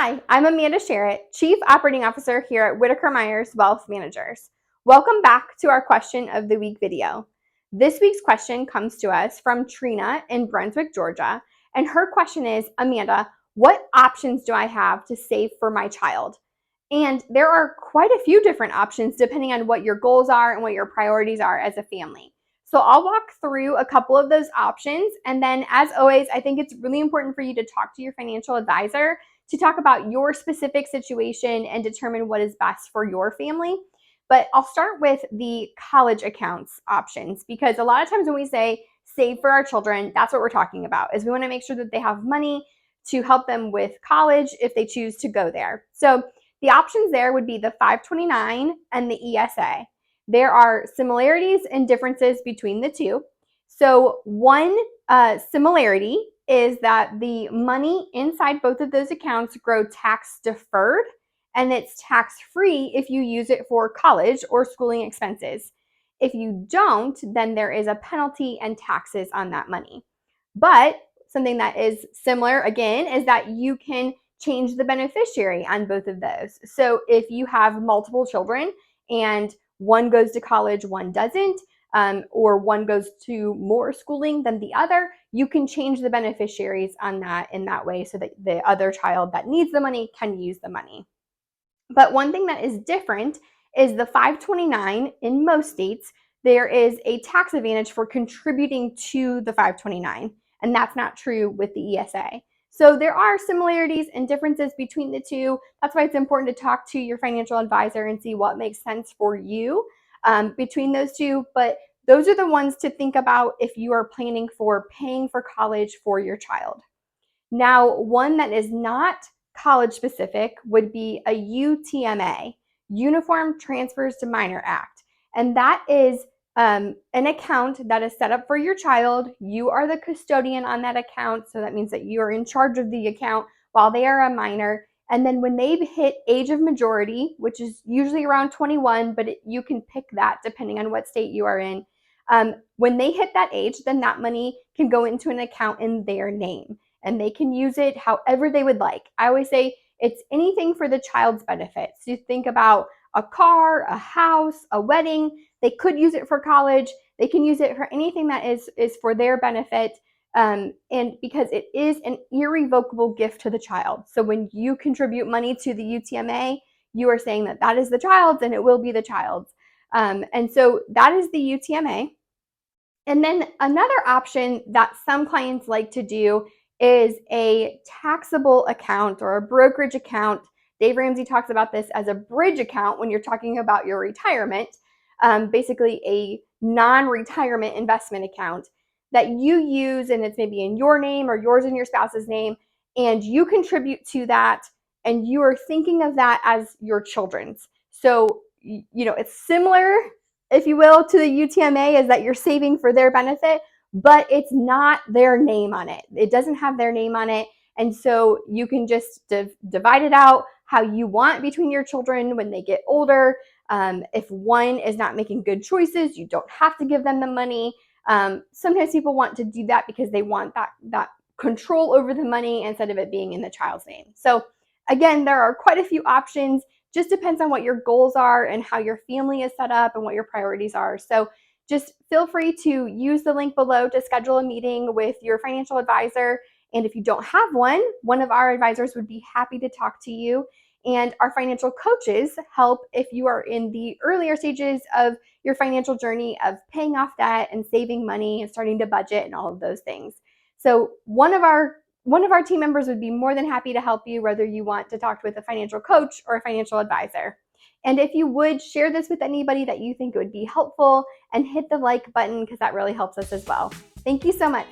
Hi, I'm Amanda Sharratt, Chief Operating Officer here at Whitaker-Myers Wealth Managers. Welcome back to our question of the week video. This week's question comes to us from Trina in Brunswick, Georgia, and her question is, Amanda, what options do I have to save for my child? And there are quite a few different options depending on what your goals are and what your priorities are as a family. So I'll walk through a couple of those options, and then as always, I think it's really important for you to talk to your financial advisor to talk about your specific situation and determine what is best for your family. But I'll start with the college accounts options, because a lot of times when we say save for our children, that's what we're talking about, is we want to make sure that they have money to help them with college if they choose to go there. So the options there would be the 529 and the ESA. There are similarities and differences between the two. So one similarity is that the money inside both of those accounts grow tax deferred, and it's tax free if you use it for college or schooling expenses. If you don't, then there is a penalty and taxes on that money. But something that is similar again is that you can change the beneficiary on both of those. So if you have multiple children and one goes to college, one doesn't, or one goes to more schooling than the other, you can change the beneficiaries on that in that way so that the other child that needs the money can use the money. But one thing that is different is the 529 in most states, there is a tax advantage for contributing to the 529, and that's not true with the ESA. So there are similarities and differences between the two. That's why it's important to talk to your financial advisor and see what makes sense for you between those two. But those are the ones to think about if you are planning for paying for college for your child. Now, one that is not college specific would be a UTMA, Uniform Transfers to Minor Act. And that is an account that is set up for your child. You are the custodian on that account. So that means that you are in charge of the account while they are a minor. And then when they hit age of majority, which is usually around 21, but you can pick that depending on what state you are in. When they hit that age, then that money can go into an account in their name, and they can use it however they would like. I always say it's anything for the child's benefit. So you think about a car, a house, a wedding. They could use it for college. They can use it for anything that is for their benefit. And because it is an irrevocable gift to the child. So when you contribute money to the UTMA, you are saying that that is the child's and it will be the child's. And so that is the UTMA. And then another option that some clients like to do is a taxable account or a brokerage account. Dave Ramsey talks about this as a bridge account when you're talking about your retirement, basically a non-retirement investment account that you use, and it's maybe in your name or yours and your spouse's name, and you contribute to that, and you are thinking of that as your children's. So, it's similar, if you will, to the UTMA, is that you're saving for their benefit, but it's not their name on it. It doesn't have their name on it. And so you can just divide it out how you want between your children when they get older. If one is not making good choices, you don't have to give them the money. Sometimes people want to do that because they want that control over the money instead of it being in the child's name. So again, there are quite a few options. Just depends on what your goals are and how your family is set up and what your priorities are. So just feel free to use the link below to schedule a meeting with your financial advisor. And if you don't have one of our advisors would be happy to talk to you. And our financial coaches help if you are in the earlier stages of your financial journey of paying off debt and saving money and starting to budget and all of those things. So one of our team members would be more than happy to help you, whether you want to talk with a financial coach or a financial advisor. And if you would, share this with anybody that you think would be helpful and hit the like button, because that really helps us as well. Thank you so much.